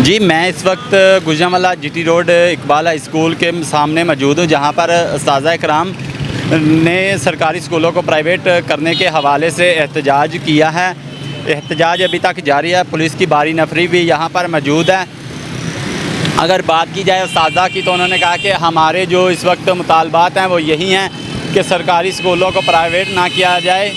जी, मैं इस वक्त Gujranwala GT road Iqbal high school के सामने मौजूद हूँ, जहाँ पर उस्ताज़ कराम ने सरकारी स्कूलों को प्राइवेट करने के हवाले से एहतजाज किया है। एहतजाज अभी तक जारी है। पुलिस की भारी नफरी भी यहाँ पर मौजूद है। अगर बात की जाए उस्ताज़ा की, तो उन्होंने कहा कि हमारे जो इस वक्त मुतालबात हैं वो यही हैं कि सरकारी स्कूलों को प्राइवेट ना किया जाए,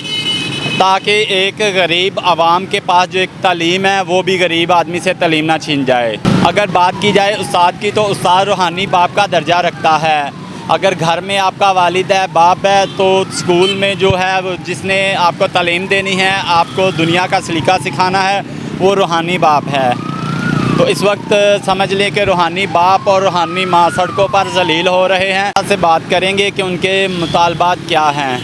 ताकि एक गरीब आवाम के पास जो एक तालीम है वो भी गरीब आदमी से तालीम ना छीन जाए। अगर बात की जाए उस्ताद की, तो उस्ताद रूहानी बाप का दर्जा रखता है। अगर घर में आपका वालिद है, बाप है, तो स्कूल में जो है वो जिसने आपको तालीम देनी है, आपको दुनिया का सलीका सिखाना है, वो रूहानी बाप है। तो इस वक्त समझ लें कि रूहानी बाप और रूहानी माँ सड़कों पर जलील हो रहे हैं। से बात करेंगे कि उनके मुतालबात क्या हैं।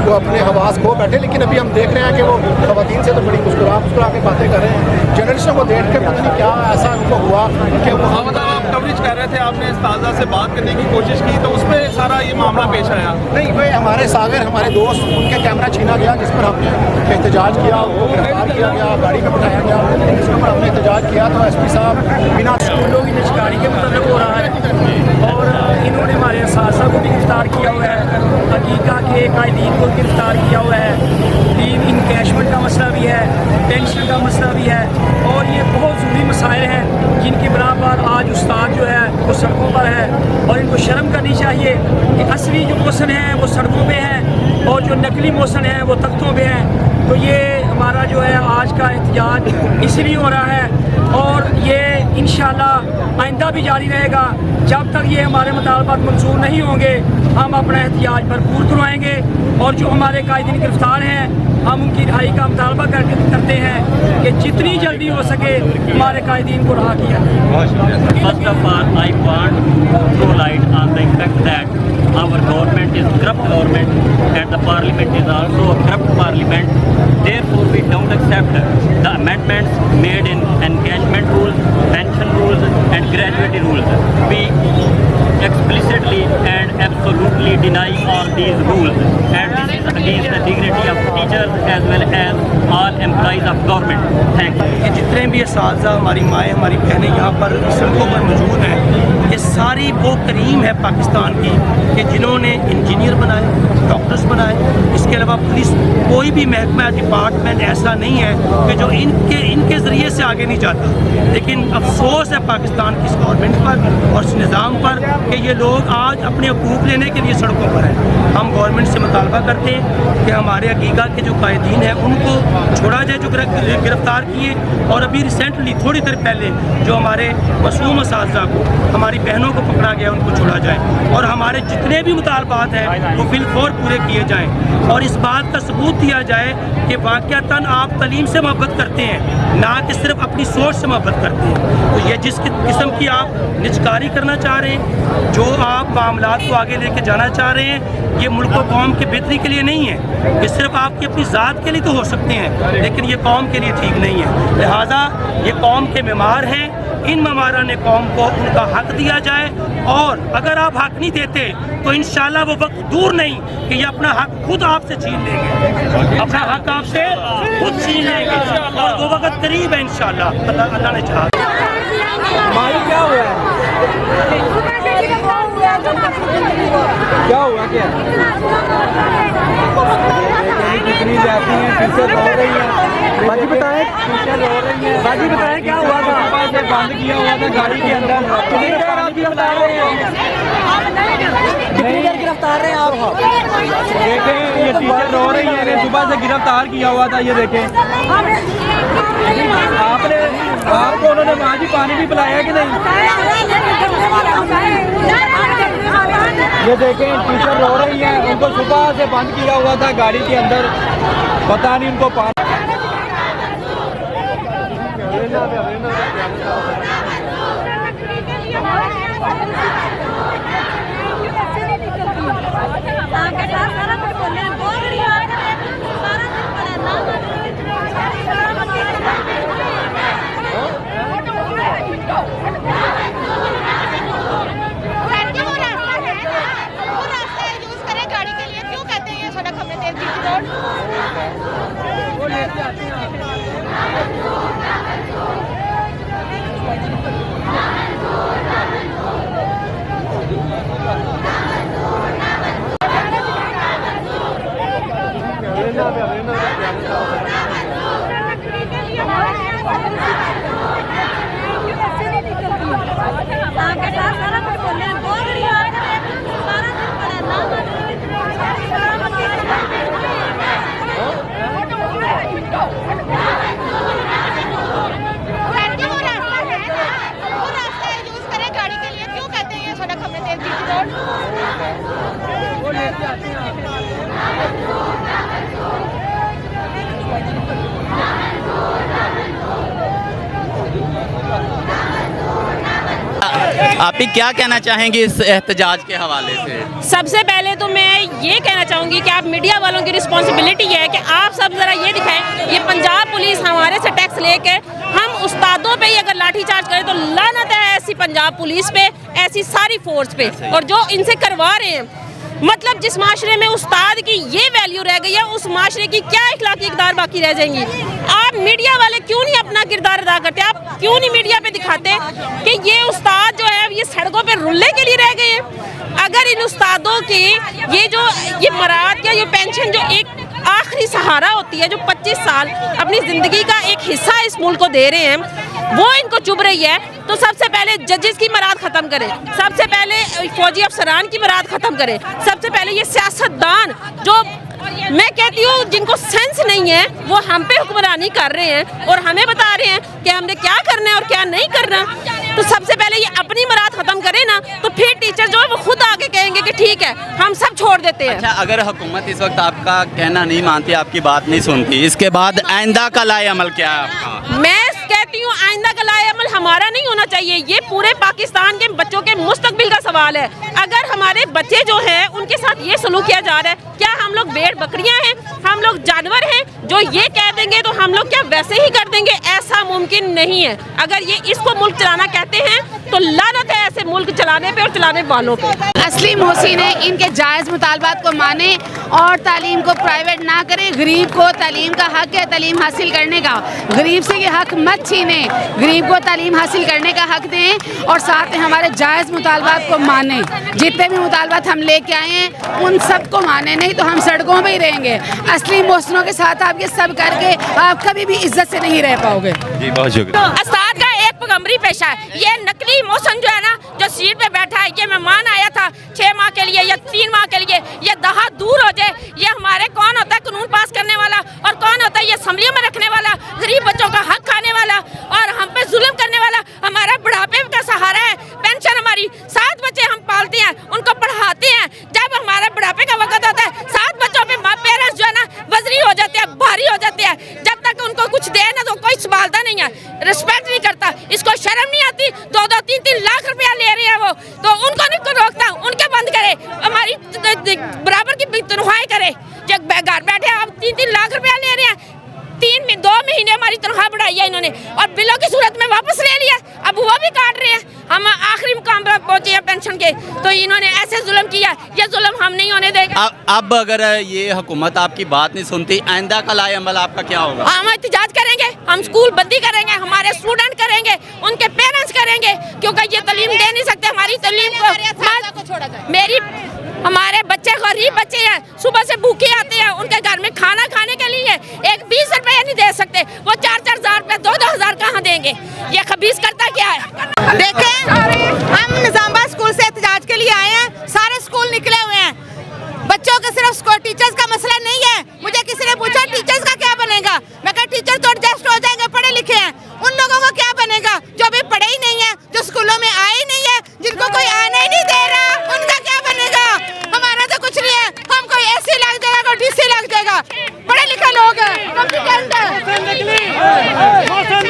वो अपने हवास खो बैठे, लेकिन अभी हम देख रहे हैं कि वो खवातीन से तो बड़ी मुस्कुरा के बातें कर रहे हैं। जर्नलिस्टों को देख कर पता नहीं क्या ऐसा उनको हुआ कि वो आप कवरेज कर रहे थे, आपने उस्ताज़ा से बात करने की कोशिश की, तो उसमें सारा ये मामला पेश आया। नहीं, वे हमारे सागर, हमारे दोस्त, उनके कैमरा छीना गया, जिस पर हमने एहतजाज किया, वो गिरफ्तार किया गया, गाड़ी में बिठाया गया, जिसके ऊपर हमने एहतजाज किया। तो एसपी साहब बिना स्कूलों की निष्कारी के मतलब हो रहा है, और इन्होंने हमारे असासा को भी गिरफ्तार किया हुआ है, हकीका के कायदीन को गिरफ्तार किया हुआ है, लीव इनकैशमेंट का मसला भी है, पेंशन का मसला भी है, और ये बहुत ज़रूरी मसाइल हैं जिनकी बिना पर आज उस्ताद जो है वो सड़कों पर है। और इनको शर्म करनी चाहिए कि असली जो मौसन हैं वो सड़कों पे हैं और जो नकली मौसन हैं वो तख्तों पे हैं। तो ये हमारा जो है आज का एहतजाज इसलिए हो रहा है, और ये इंशाअल्लाह आइंदा भी जारी रहेगा। जब तक ये हमारे मुतालबात मंजूर नहीं होंगे, हम अपना एहतजाज भरपूर करवाएंगे, और जो हमारे कायदीन गिरफ्तार हैं हम उनकी रिहाई का मुतालबा करते हैं कि जितनी जल्दी हो सके हमारे कायदीन को रहा किया जाए। First of all, I want to throw light on the fact that our government is corrupt government and the parliament is also a corrupt parliament. Therefore, we don't accept the amendments made in engagement rules, pension rules and gratuity rules. We explicitly and absolutely deny all these rules, and this is against the dignity of teachers as well as all employees of government. Thank you. कि जितने भी असातिज़ा, हमारी माएँ, हमारी बहनें यहाँ पर सड़कों पर मौजूद हैं, ये सारी वो करीम है पाकिस्तान की कि जिन्होंने इंजीनियर बनाए, डॉक्टर्स बनाए। इसके अलावा पुलिस, कोई भी महकमा डिपार्टमेंट ऐसा नहीं है कि जो इनके ज़रिए से आगे नहीं जाता। लेकिन अफसोस है पाकिस्तान की इस गवर्नमेंट पर और इस निज़ाम पर कि ये लोग आज अपने हकूक़ लेने के लिए सड़कों पर हैं। हम गवर्नमेंट से मुतालबा करते हैं कि हमारे हकीका के जो कायदीन हैं उनको छोड़ा जाए, जो गिरफ्तार किए, और अभी रिसेंटली थोड़ी देर पहले जो हमारे मासूम असातिज़ा को हमारी हमारी बहनों को पकड़ा गया उनको छोड़ा जाए और हमारे जितने भी मुतालबात हैं वो बिलफौर पूरे किए जाएं और इस बात का सबूत दिया जाए कि वाक़यातन आप तालीम से मोहब्बत करते हैं, ना कि सिर्फ अपनी सोच से मोहब्बत करते हैं। तो ये जिस किस्म की आप निजकारी करना चाह रहे हैं, जो आप मामलात को आगे लेके जाना चाह रहे हैं, ये मुल्क और कौम की बेहतरी के लिए नहीं है। ये सिर्फ आपकी अपनी ज़ात के लिए तो हो सकते हैं, लेकिन ये कौम के लिए ठीक नहीं है। लिहाजा ये कौम के मेमार हैं, इन मेमारान ने कौम को उनका हक दिया जाए और अगर आप हक नहीं देते तो इंशाल्लाह वो वक्त दूर नहीं कि ये अपना हक खुद आपसे छीन लेंगे, अपना हक आपसे खुद छीन लेंगे और वो वक्त करीब है इंशाल्लाह, अल्लाह ने चाहा। क्या हुआ है? क्या हुआ क्या? कितनी जाती हैं, टीचर रो रही हैं। बाजी बताएं, टीचर रो रही हैं। बाजी बताएं क्या हुआ था? से बंद किया हुआ था गाड़ी के अंदर। कितनी देर आप गिरफ्तार रहे हैं? कितनी देर गिरफ्तार रहे हैं आप? देखें ये टीचर रो रही है, इन्हें सुबह से गिरफ्तार किया हुआ था। ये देखें आपको उन्होंने वहाँ भी पानी भी पिलाया कि नहीं? ये देखें टीचर रो रही हैं, उनको सुबह से बंद किया हुआ था गाड़ी के अंदर, पता नहीं उनको पानी। आप ही क्या कहना चाहेंगे इस एहतजाज के हवाले से? सबसे पहले तो मैं ये कहना चाहूँगी कि आप मीडिया वालों की रिस्पॉन्सिबिलिटी है कि आप सब ज़रा ये दिखाएं, ये पंजाब पुलिस हमारे से टैक्स लेके हम उस्तादों पे ही अगर लाठीचार्ज करें तो लानत है ऐसी पंजाब पुलिस पे, ऐसी सारी फोर्स पे। और जो इनसे करवा रहे हैं, मतलब जिस माशरे में उस्ताद की ये वैल्यू रह गई है, उस माशरे की क्या इखलाकी इक़दार बाकी रह जाएंगी? आप मीडिया वाले क्यों नहीं अपना किरदार अदा करते? आप क्यों नहीं मीडिया पे दिखाते कि ये उस्ताद जो है ये सड़कों पे रुलने के लिए रह गए हैं? अगर इन उस्तादों की ये मराद या ये पेंशन जो एक आखिरी सहारा होती है, जो 25 साल अपनी ज़िंदगी का एक हिस्सा इस मुल्क को दे रहे हैं, वो इनको चुभ रही है, तो सबसे पहले जजेस की मराद ख़त्म करें, सबसे पहले फौजी अफसरान की मराद ख़त्म करें, सबसे पहले ये सियासतदान जो मैं कहती हूँ जिनको सेंस नहीं है वो हम पे हुक्मरानी कर रहे हैं और हमें बता रहे हैं कि हमने क्या करना है और क्या नहीं करना। तो सबसे पहले ये अपनी मराद ख़त्म करें ना, तो फिर टीचर जो है वो खुद आके कहेंगे कि ठीक है हम सब छोड़ देते हैं। अच्छा, अगर हुकूमत इस वक्त आपका कहना नहीं मानती, आपकी बात नहीं सुनती, इसके बाद आइंदा का लाए अमल क्या है आपका? मैं कहती हूँ आइंदा का लाए अमल हमारा नहीं होना चाहिए, ये पूरे पाकिस्तान के बच्चों के मुस्तकबिल का सवाल है। अगर हमारे बच्चे जो हैं उनके साथ ये सलूक किया जा रहा है, क्या हम लोग भेड़ बकरियां हैं, हम लोग जानवर हैं जो ये कह देंगे तो हम लोग क्या वैसे ही कर देंगे? ऐसा मुमकिन नहीं है। अगर ये इसको मुल्क चलाना कहते हैं तो लानत है ऐसे मुल्क चलाने पे और चलाने वालों पे। असली मोहसिन है, इनके जायज़ मुतालबात को माने और तालीम को प्राइवेट ना करें। गरीब को तालीम का हक है तालीम हासिल करने का, गरीब से ये हक मत छीने, गरीब को तालीम हासिल करने का हक दें और साथ में हमारे जायज़ मुतालबात को माने। जितने भी मुतालबात हम लेके आए हैं उन सब को माने, नहीं तो हम सड़कों पर ही रहेंगे। असली मोहसिनों के साथ आप ये सब करके आप कभी भी इज्जत से नहीं रह पाओगे। जी बहुत शुक्रिया। उस्ताद का एक पैगंबरी पेशा है, ये नकली मोहसिन जो है ना, जो सीट पे बैठा है, ये मेहमान आया था 6 माह के लिए या 3 माह के लिए, ये दहा दूर हो जाए। ये हमारे कौन होता है कानून पास करने वाला और कौन होता है ये असम्बलियों में रखने वाला, गरीब बच्चों का हक खाने वाला और हम पे जुल्म करने वाला। हमारा बुढ़ापे का सहारा है पेंशन हमारी, भारी हो जाते हैं। जब तक उनको कुछ दे ना तो कोई संभालता नहीं है, रिस्पेक्ट नहीं करता। इसको शर्म नहीं आती? 2-2, 3-3 लाख रुपया ले रहे हैं वो, तो उनको नहीं रोकता, उनके बंद करे, हमारी बराबर की तनख्वाही करे। जब घर बैठे आप 3-3 लाख रुपया ले रहे हैं, 2 महीने हमारी तनख्वाह बढ़ाई है इन्होंने और बिलों की सूरत में वापस ले लिया, अब वो भी काट रहे हैं। हम आखिरी मुकाम पर पहुंचे हैं पेंशन के, तो इन्होंने ऐसे जुल्म किया, ये जुल्म हम नहीं होने देंगे। अब अगर ये हुकूमत आपकी बात नहीं सुनती, आइंदा का लाए अमल आपका क्या होगा? हम एहतजाज करेंगे, हम स्कूल बंदी करेंगे, हमारे स्टूडेंट करेंगे, उनके पेरेंट्स करेंगे, क्योंकि ये तालीम दे नहीं सकते। हमारी तालीम को मेरी हमारे बच्चे गरीब बच्चे हैं, सुबह से भूखे आते हैं, उनके घर में खाना खाने के लिए एक 20 रुपये नहीं दे सकते, वो 4-4 हज़ार रुपये 2-2 हज़ार कहाँ देंगे? ये खबीस करता क्या है? देखें, हम निजामाबाद स्कूल से एहतजाज के लिए आए हैं, सारे स्कूल निकले हुए हैं। बच्चों का सिर्फ टीचर्स का मसला नहीं है। मुझे किसी ने पूछा टीचर्स का क्या बनेगा, मैं कहा टीचर तो एडजस्ट हो जाएंगे, पढ़े लिखे हैं। उन लोगों को क्या बनेगा जो अभी पढ़े ही नहीं है, जो स्कूलों में आए ही नहीं है, जिनको कोई आने ही नहीं दे रहा, उनका क्या बनेगा? हमारा तो कुछ नहीं है, हम कोई एसी लग जाएगा, कोई डीसी लग जाएगा, पढ़े लिखे लोग हैं,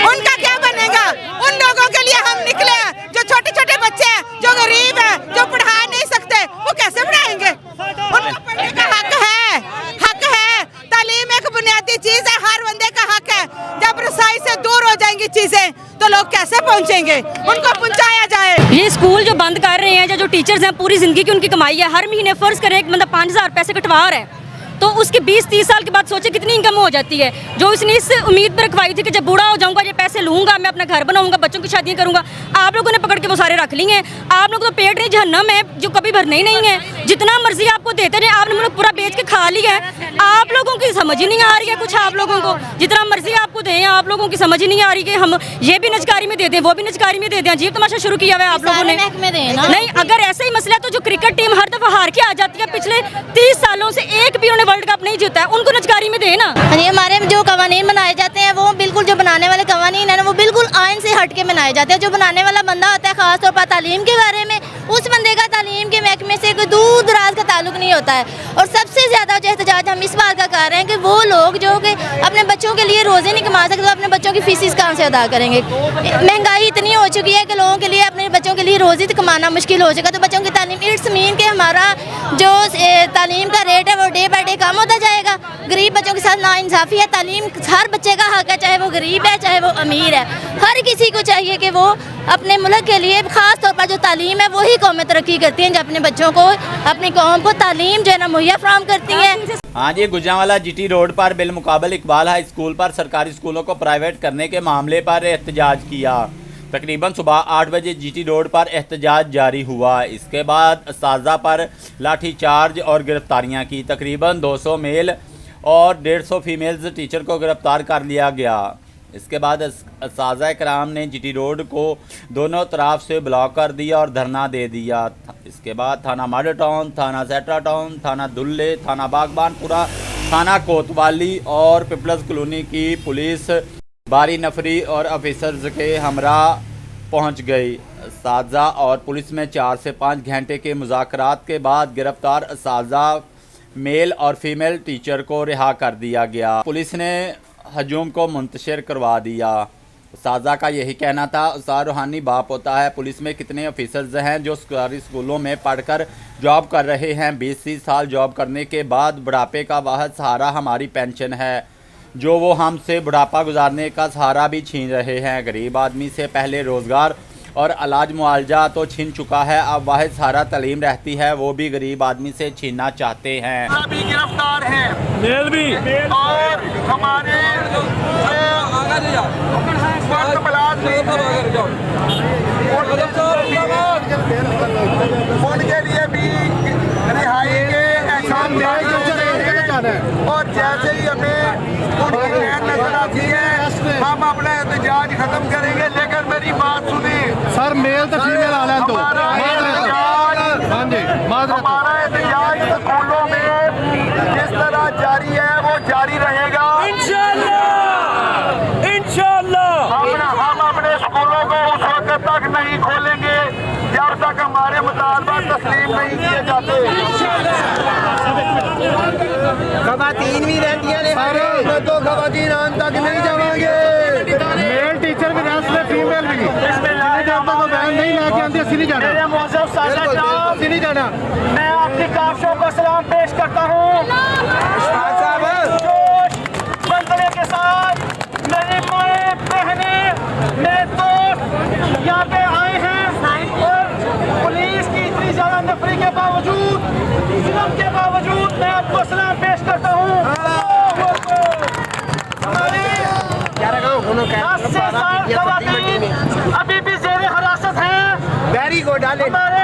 उनका क्या बनेगा? उन लोगों के लिए हम निकले हैं, जो छोटे छोटे बच्चे हैं, जो गरीब हैं, जो पढ़ा नहीं सकते, वो कैसे पढ़ाएंगे? उनको पढ़ने का हक है, हक है। तालीम एक बुनियादी चीज है, हर बंदे का हक है। जब रसाई से दूर हो जाएंगी चीजें तो लोग कैसे पहुंचेंगे? उनको पहुंचाया जाए। ये स्कूल जो बंद कर रहे हैं, जो टीचर्स हैं, पूरी जिंदगी की उनकी कमाई है, हर महीने फर्ज करें एक बंदा 5,000 पैसे कटवा रहा है, तो उसके 20-30 साल के बाद सोचे कितनी इनकम हो जाती है। जो इसने इस उम्मीद पर रखवाई थी कि जब बूढ़ा हो जाऊंगा ये पैसे लूंगा, मैं अपना घर बनाऊंगा, बच्चों की शादियां करूंगा, आप लोगों ने पकड़ के वो सारे रख लिए हैं। आप लोग तो पेट नहीं जहन्नम है जो कभी भरना ही नहीं है, जितना मर्जी आपको देते रहे, आपने मुल्क पूरा बेच के खा लिया है। आप लोगों की समझ ही नहीं आ रही है कुछ, आप लोगों को जितना मर्जी आपको दें, आप लोगों की समझ ही नहीं आ रही कि हम ये भी नजकारी में दे दें, वो भी नजकारी में दे दें। अजीब तमाशा शुरू किया हुआ है आप लोगों ने। नहीं, अगर ऐसा ही मसला है तो जो क्रिकेट टीम हर दफा हार के आ जाती है, पिछले 30 सालों से एक भी उन्होंने वर्ल्ड कप नहीं जीता है, उनको नजकारी में देना। हमारे जो कवानीन बनाए जाते हैं वो बिल्कुल, जो बनाने वाले कवानीन है ना, वो बिल्कुल आइन से हट के बनाए जाते हैं। जो बनाने वाला बंदा होता है, खास तौर पर तालीम के बारे में, उस बंदे का तालीम के महकमे से कोई दूर दराज का ताल्लुक नहीं होता है। और सबसे ज़्यादा जो एहतजाज हम इस बात का कर रहे हैं कि वो लोग जो कि अपने बच्चों के लिए रोज़े नहीं कमा सकते, तो अपने बच्चों की फीसिस कहाँ से अदा करेंगे? महंगाई इतनी हो चुकी है कि लोगों के लिए अपने बच्चों के लिए रोज़ी कमाना मुश्किल हो चुका, तो बच्चों की तालीम, इट्स मीन के हमारा जो तालीम का रेट है वो डे बाई डे कम होता जाएगा। गरीब बच्चों के साथ नाइंसाफ़ी है। तालीम हर बच्चे का हक है, चाहे वो गरीब है चाहे वो अमीर है। हर किसी को चाहिए कि वो अपने मुल्क के लिए, खास तौर पर जो तालीम है वही कौमें तरक्की करती हैं, जो अपने बच्चों को, अपनी कौम को तालीम जो है ना मुहैया फराहम करती है। हाँ जी, गुजरांवाला जीटी रोड पर बिलमुकाबल इकबाल हाई स्कूल पर सरकारी स्कूलों को प्राइवेट करने के मामले पर एहतजाज किया। तकरीबन सुबह 8 बजे जीटी रोड पर एहतजाज जारी हुआ। इसके बाद असातिज़ा पर लाठीचार्ज और गिरफ्तारियां की। तकरीबन 200 मेल और 150 फीमेल्स टीचर को गिरफ्तार कर लिया गया। इसके बाद असातिज़ा कराम ने जीटी रोड को दोनों तरफ से ब्लॉक कर दिया और धरना दे दिया। इसके बाद थाना मॉडल टाउन, थाना सेट्रा टाउन, थाना दुल्ले, थाना बागबानपुरा, थाना कोतवाली और पीपल्स कॉलोनी की पुलिस बारी नफरी और ऑफिसर्स के हमरा पहुंच गई। असातिज़ा और पुलिस में 4 से 5 घंटे के मुज़ाकरात के बाद गिरफ्तार असातिज़ा मेल और फीमेल टीचर को रिहा कर दिया गया। पुलिस ने हजूम को मुंतशिर करवा दिया। असातिज़ा का यही कहना था, उस्ताद रूहानी बाप होता है। पुलिस में कितने ऑफिसर्स हैं जो सरकारी स्कूलों में पढ़कर जॉब कर रहे हैं। 20-30 साल जॉब करने के बाद बुढ़ापे का वाहिद सहारा हमारी पेंशन है, जो वो हमसे बुढ़ापा गुजारने का सहारा भी छीन रहे हैं। गरीब आदमी से पहले रोज़गार और इलाज मुआवजा तो छीन चुका है, अब वाहिद सहारा तालीम रहती है, वो भी गरीब आदमी से छीनना चाहते हैं। अभी गिरफ्तार हैं मेल भी, और हमारे उनके लिए भी रिहाई के एहसान और जैसे ही हमें उनकी नैन नजर आती है हम अपना एहतजाज खत्म करेंगे। लेकिन मेरी बात सुनिए सर, मेल तो फीमेल आला तो हमारा एहतजाज स्कूलों में जिस तरह जारी है वो जारी रहेगा इंशाअल्लाह। हम अपने स्कूलों को उस वक्त तक नहीं खोलेंगे जब तक हमारे मुतालबात तस्लीम नहीं किए जाते। खवातीन भी रहती मैं तो खवातीन आन तक नहीं जाएंगे। मेल टीचर भी रेस्ट में फीमेल भी नहीं लेके आते असली नहीं जाना। मेरे मौजूद साझा कराम, नहीं जाना। मैं आपकी काफियों को सलाम पेश करता हूँ। जोश बंदने के साथ मेरी माएँ बहनें मेरे दोस्त यहाँ पे आए हैं और पुलिस की इतनी ज़्यादा नफरी के बावजूद, जुल्म के बावजूद मैं आपको सलाम पेश करता हूँ। हमारी 10 से 7 खवातीन अभी भी जेर हिरासत हैं। बैरी को डाले। हमारे